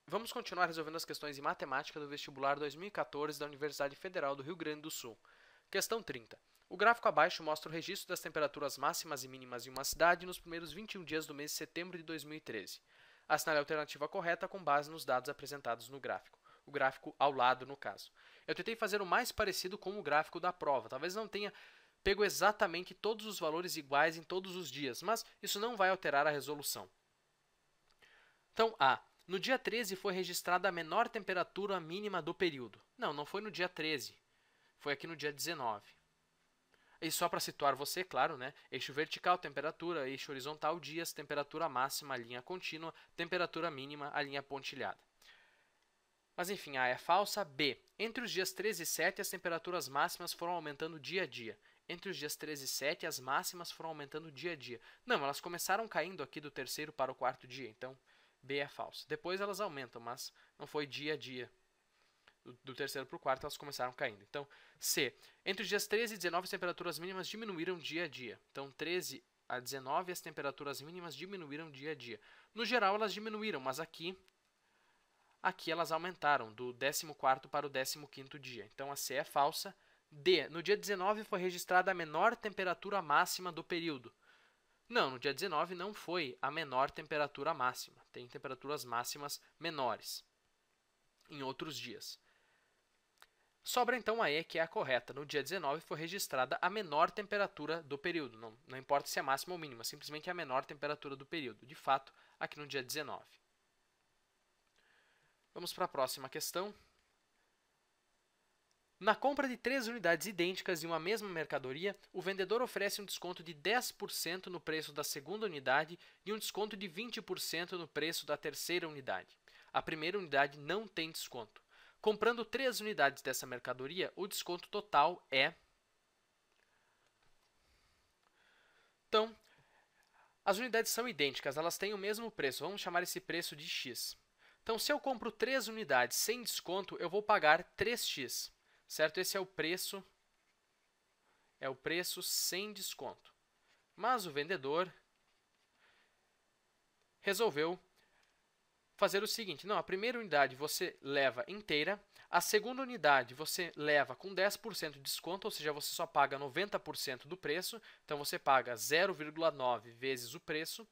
Vamos continuar resolvendo as questões de matemática do vestibular 2014 da Universidade Federal do Rio Grande do Sul. Questão 30. O gráfico abaixo mostra o registro das temperaturas máximas e mínimas em uma cidade nos primeiros 21 dias do mês de setembro de 2013. Assinale a alternativa correta com base nos dados apresentados no gráfico. O gráfico ao lado, no caso. Eu tentei fazer o mais parecido com o gráfico da prova. Talvez não tenha pego exatamente todos os valores iguais em todos os dias, mas isso não vai alterar a resolução. Então, A. No dia 13 foi registrada a menor temperatura mínima do período. Não foi no dia 13. Foi aqui no dia 19. E só para situar você, claro, né? Eixo vertical, temperatura, eixo horizontal, dias, temperatura máxima, linha contínua, temperatura mínima, a linha pontilhada. Mas enfim, A é falsa. B. Entre os dias 13 e 7, as temperaturas máximas foram aumentando dia a dia. Entre os dias 13 e 7, as máximas foram aumentando dia a dia. Não, elas começaram caindo aqui do terceiro para o quarto dia, então B é falso. Depois elas aumentam, mas não foi dia a dia. Do terceiro para o quarto elas começaram caindo. Então, C. Entre os dias 13 e 19, as temperaturas mínimas diminuíram dia a dia. Então, 13 a 19, as temperaturas mínimas diminuíram dia a dia. No geral, elas diminuíram, mas aqui elas aumentaram, do 14º para o 15º dia. Então, a C é falsa. D. No dia 19 foi registrada a menor temperatura máxima do período. Não, no dia 19 não foi a menor temperatura máxima. Tem temperaturas máximas menores em outros dias. Sobra então a E, que é a correta. No dia 19 foi registrada a menor temperatura do período. Não importa se é máxima ou mínima, simplesmente a menor temperatura do período. De fato, aqui no dia 19. Vamos para a próxima questão. Na compra de 3 unidades idênticas de uma mesma mercadoria, o vendedor oferece um desconto de 10% no preço da segunda unidade e um desconto de 20% no preço da terceira unidade. A primeira unidade não tem desconto. Comprando 3 unidades dessa mercadoria, o desconto total é... Então, as unidades são idênticas, elas têm o mesmo preço. Vamos chamar esse preço de X. Então, se eu compro 3 unidades sem desconto, eu vou pagar 3x. Certo? Esse é o preço sem desconto. Mas o vendedor resolveu fazer o seguinte: não, a primeira unidade você leva inteira, a segunda unidade você leva com 10% de desconto, ou seja, você só paga 90% do preço, então você paga 0,9 vezes o preço,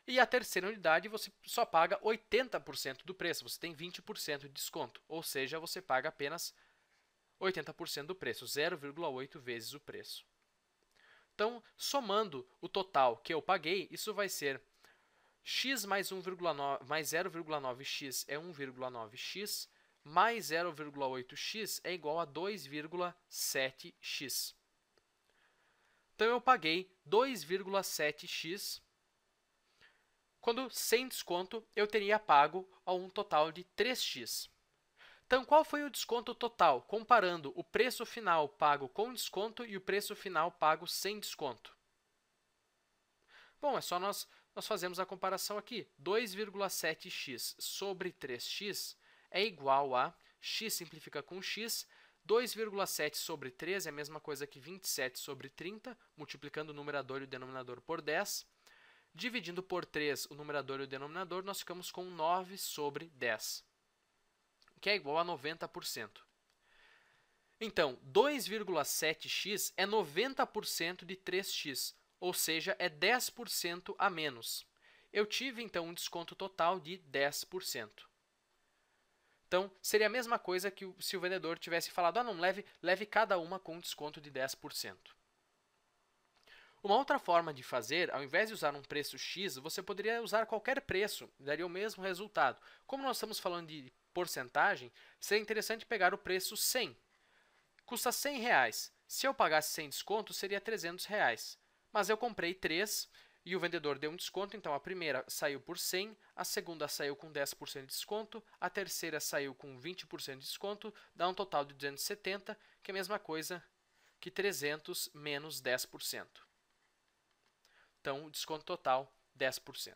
e a terceira unidade você só paga 80% do preço, você tem 20% de desconto, ou seja, você paga apenas 80% do preço, 0,8 vezes o preço. Então, somando o total que eu paguei, isso vai ser x mais 0,9x é 1,9x, mais 0,8x é igual a 2,7x. Então, eu paguei 2,7x, quando sem desconto eu teria pago a um total de 3x. Então, qual foi o desconto total, comparando o preço final pago com desconto e o preço final pago sem desconto? Bom, é só nós fazemos a comparação aqui. 2,7x sobre 3x é igual a x simplifica com x. 2,7 sobre 3 é a mesma coisa que 27 sobre 30, multiplicando o numerador e o denominador por 10. Dividindo por 3 o numerador e o denominador, nós ficamos com 9 sobre 10. Que é igual a 90%. Então, 2,7x é 90% de 3x, ou seja, é 10% a menos. Eu tive, então, um desconto total de 10%. Então, seria a mesma coisa que se o vendedor tivesse falado, não, leve cada uma com um desconto de 10%. Uma outra forma de fazer, ao invés de usar um preço X, você poderia usar qualquer preço, daria o mesmo resultado. Como nós estamos falando de porcentagem, seria interessante pegar o preço 100. Custa 100 reais. Se eu pagasse sem desconto, seria 300 reais. Mas eu comprei 3 e o vendedor deu um desconto, então a primeira saiu por 100, a segunda saiu com 10% de desconto, a terceira saiu com 20% de desconto, dá um total de 270, que é a mesma coisa que 300 menos 10%. Então, o desconto total, 10%.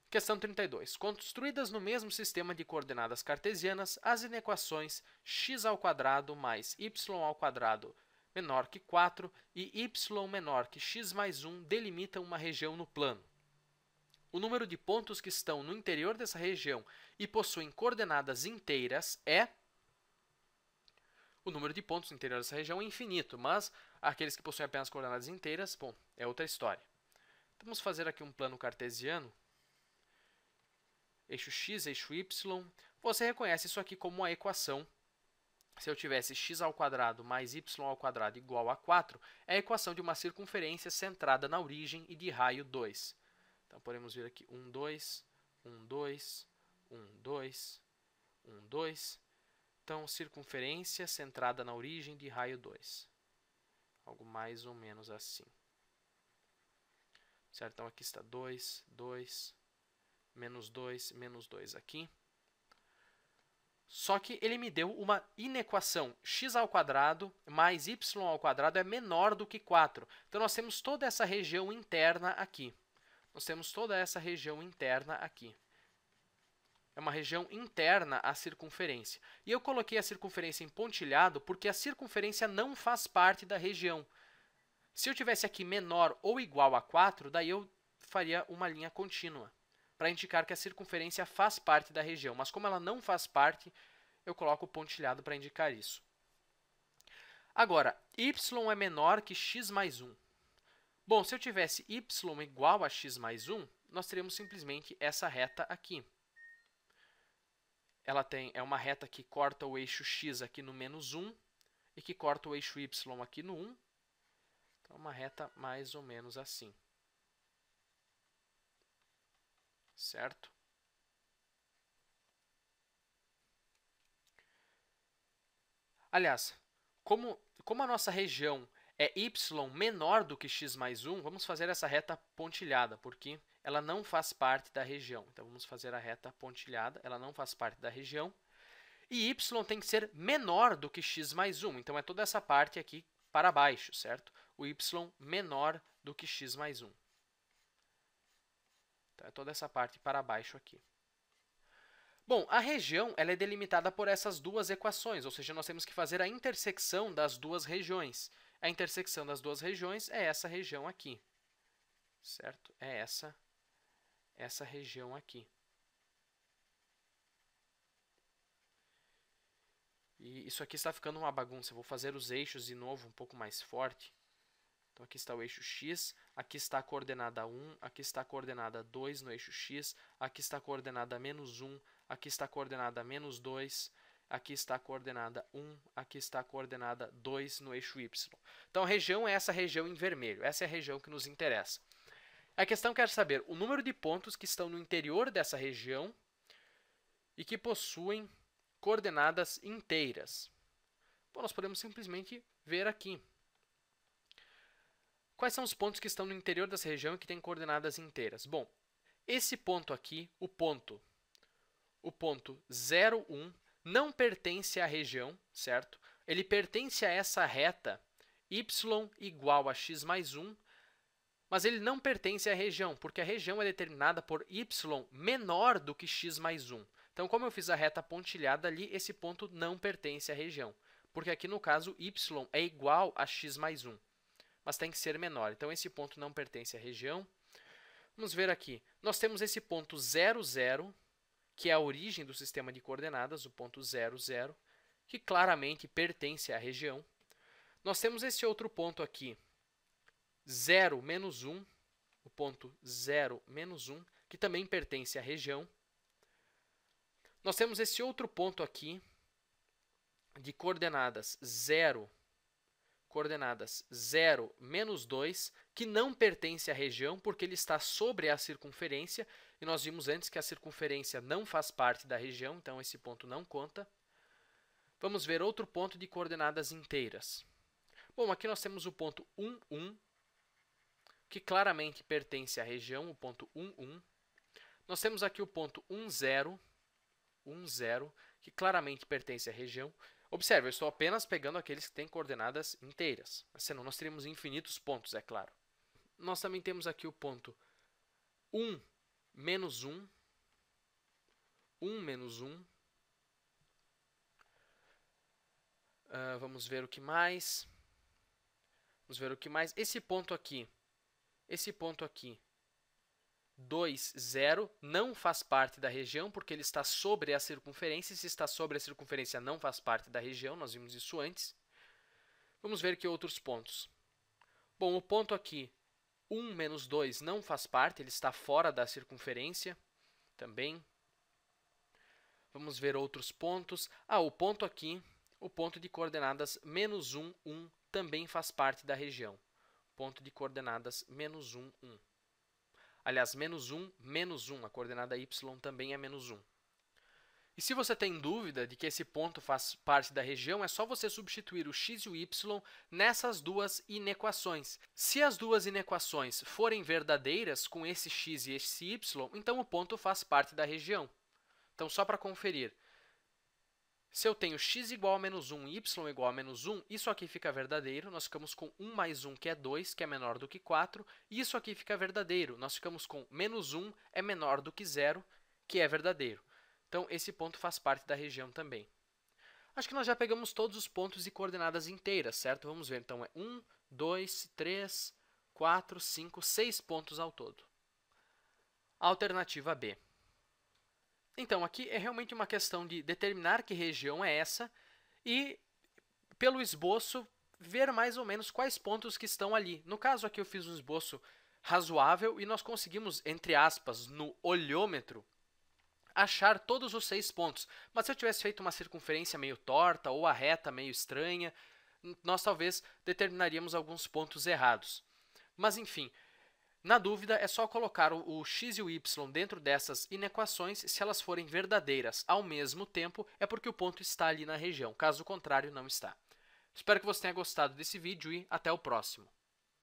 Questão 32. Construídas no mesmo sistema de coordenadas cartesianas, as inequações x² mais y² menor que 4 e y menor que x mais 1 delimitam uma região no plano. o número de pontos que estão no interior dessa região e possuem coordenadas inteiras é... O número de pontos no interior dessa região é infinito, mas aqueles que possuem apenas coordenadas inteiras, bom, é outra história. Então, vamos fazer aqui um plano cartesiano. Eixo x, eixo y. Você reconhece isso aqui como uma equação. Se eu tivesse x² mais y² igual a 4, é a equação de uma circunferência centrada na origem e de raio 2. Então, podemos vir aqui 1, 2, 1, 2, 1, 2, 1, 2. Então, circunferência centrada na origem de raio 2. Algo mais ou menos assim. Certo? Então, aqui está 2, 2, menos 2 aqui. Só que ele me deu uma inequação. X² mais y² é menor do que 4. Então, nós temos toda essa região interna aqui. É uma região interna à circunferência. E eu coloquei a circunferência em pontilhado porque a circunferência não faz parte da região. Se eu tivesse aqui menor ou igual a 4, daí eu faria uma linha contínua, para indicar que a circunferência faz parte da região. Mas como ela não faz parte, eu coloco o pontilhado para indicar isso. Agora, y é menor que x mais 1. Bom, se eu tivesse y igual a x mais 1, nós teríamos simplesmente essa reta aqui. Ela é uma reta que corta o eixo x aqui no menos 1 e que corta o eixo y aqui no 1. Então, uma reta mais ou menos assim. Certo? Aliás, como a nossa região é y menor do que x mais 1, vamos fazer essa reta pontilhada, porque ela não faz parte da região. Então, vamos fazer a reta pontilhada, ela não faz parte da região. E y tem que ser menor do que x mais 1, então é toda essa parte aqui para baixo, certo? O y menor do que x mais 1. Então, é toda essa parte para baixo aqui. Bom, a região ela é delimitada por essas duas equações, ou seja, nós temos que fazer a intersecção das duas regiões. A intersecção das duas regiões é essa região aqui, certo? É essa região aqui. E isso aqui está ficando uma bagunça. Eu vou fazer os eixos de novo um pouco mais forte. Então, aqui está o eixo x, aqui está a coordenada 1, aqui está a coordenada 2 no eixo x, aqui está a coordenada menos 1, aqui está a coordenada menos 2, aqui está a coordenada 1, aqui está a coordenada 2 no eixo y. Então, a região é essa região em vermelho, essa é a região que nos interessa. A questão quer saber o número de pontos que estão no interior dessa região e que possuem coordenadas inteiras. Bom, nós podemos simplesmente ver aqui. Quais são os pontos que estão no interior dessa região e que têm coordenadas inteiras? Bom, esse ponto aqui, o ponto 0, 1, não pertence à região, certo? Ele pertence a essa reta y igual a x mais 1, mas ele não pertence à região, porque a região é determinada por y menor do que x mais 1. Então, como eu fiz a reta pontilhada ali, esse ponto não pertence à região, porque aqui no caso y é igual a x mais 1. Mas tem que ser menor. Então, esse ponto não pertence à região. Vamos ver aqui. Nós temos esse ponto 0, 0, que é a origem do sistema de coordenadas, o ponto 0, 0, que claramente pertence à região. Nós temos esse outro ponto aqui, 0, menos 1, o ponto 0, menos 1, que também pertence à região. Nós temos esse outro ponto aqui, de coordenadas 0, menos 2, que não pertence à região, porque ele está sobre a circunferência, e nós vimos antes que a circunferência não faz parte da região, então esse ponto não conta. Vamos ver outro ponto de coordenadas inteiras. Bom, aqui nós temos o ponto 1, 1, que claramente pertence à região, o ponto 1, 1. Nós temos aqui o ponto 1, 0, que claramente pertence à região. Observe, eu estou apenas pegando aqueles que têm coordenadas inteiras, senão nós teríamos infinitos pontos, é claro. Nós também temos aqui o ponto 1, menos 1, 1, menos 1. Vamos ver o que mais. Esse ponto aqui 2, 0, não faz parte da região, porque ele está sobre a circunferência, e se está sobre a circunferência não faz parte da região, nós vimos isso antes. Vamos ver que outros pontos. Bom, o ponto aqui, 1 menos 2, não faz parte, ele está fora da circunferência também. Vamos ver outros pontos. O ponto aqui, o ponto de coordenadas menos 1, 1, também faz parte da região. Ponto de coordenadas menos 1, 1. Aliás, menos 1, menos 1. A coordenada y também é menos 1. E se você tem dúvida de que esse ponto faz parte da região, é só você substituir o x e o y nessas duas inequações. Se as duas inequações forem verdadeiras com esse x e esse y, então o ponto faz parte da região. Então, só para conferir, se eu tenho x igual a menos 1 e y igual a menos 1, isso aqui fica verdadeiro, nós ficamos com 1 mais 1, que é 2, que é menor do que 4, e isso aqui fica verdadeiro, nós ficamos com menos 1 é menor do que 0, que é verdadeiro. Então, esse ponto faz parte da região também. Acho que nós já pegamos todos os pontos de coordenadas inteiras, certo? Vamos ver, então, é 1, 2, 3, 4, 5, 6 pontos ao todo. Alternativa B. Então, aqui é realmente uma questão de determinar que região é essa e, pelo esboço, ver mais ou menos quais pontos que estão ali. No caso aqui, eu fiz um esboço razoável e nós conseguimos, entre aspas, no olhômetro, achar todos os 6 pontos. Mas se eu tivesse feito uma circunferência meio torta ou a reta meio estranha, nós talvez determinaríamos alguns pontos errados. Mas, enfim, na dúvida, é só colocar o x e o y dentro dessas inequações. Se elas forem verdadeiras ao mesmo tempo, é porque o ponto está ali na região. Caso contrário, não está. Espero que você tenha gostado desse vídeo e até o próximo.